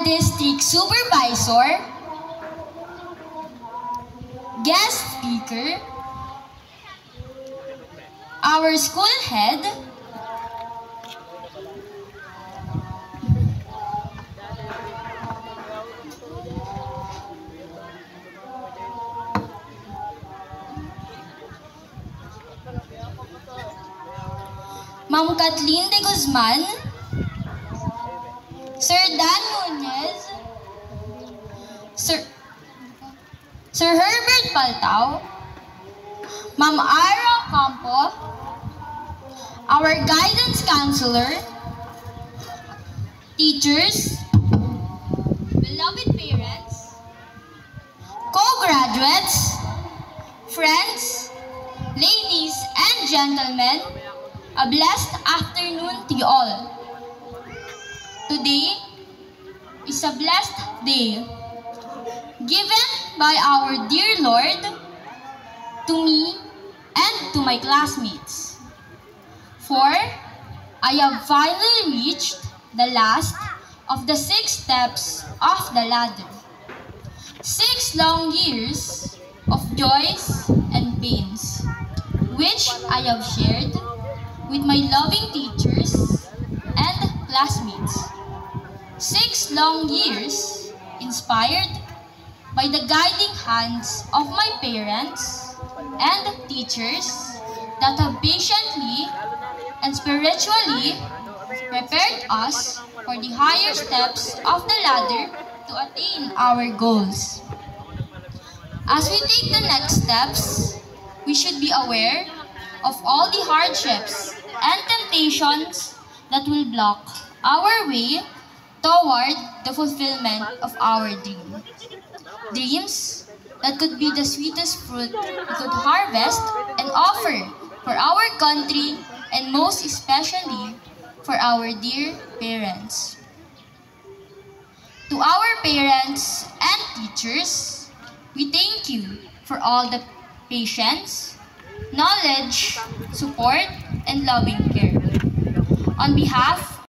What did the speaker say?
District Supervisor, guest speaker, our school head, Ma'am Kathleen de Guzman, Sir Dan Nunez, Sir Herbert Paltao, Ma'am Ara Campo, our guidance counselor, teachers, beloved parents, co-graduates, friends, ladies and gentlemen, a blessed afternoon to you all. Today is a blessed day given by our dear Lord to me and to my classmates. For I have finally reached the last of the 6 steps of the ladder. 6 long years of joys and pains, which I have shared with my loving teachers and classmates. 6 long years inspired by the guiding hands of my parents and teachers that have patiently and spiritually prepared us for the higher steps of the ladder to attain our goals. As we take the next steps, we should be aware of all the hardships and temptations that will block our way toward the fulfillment of our dream. Dreams that could be the sweetest fruit we could harvest and offer for our country, and most especially for our dear parents. To our parents and teachers, we thank you for all the patience, knowledge, support, and loving care. On behalf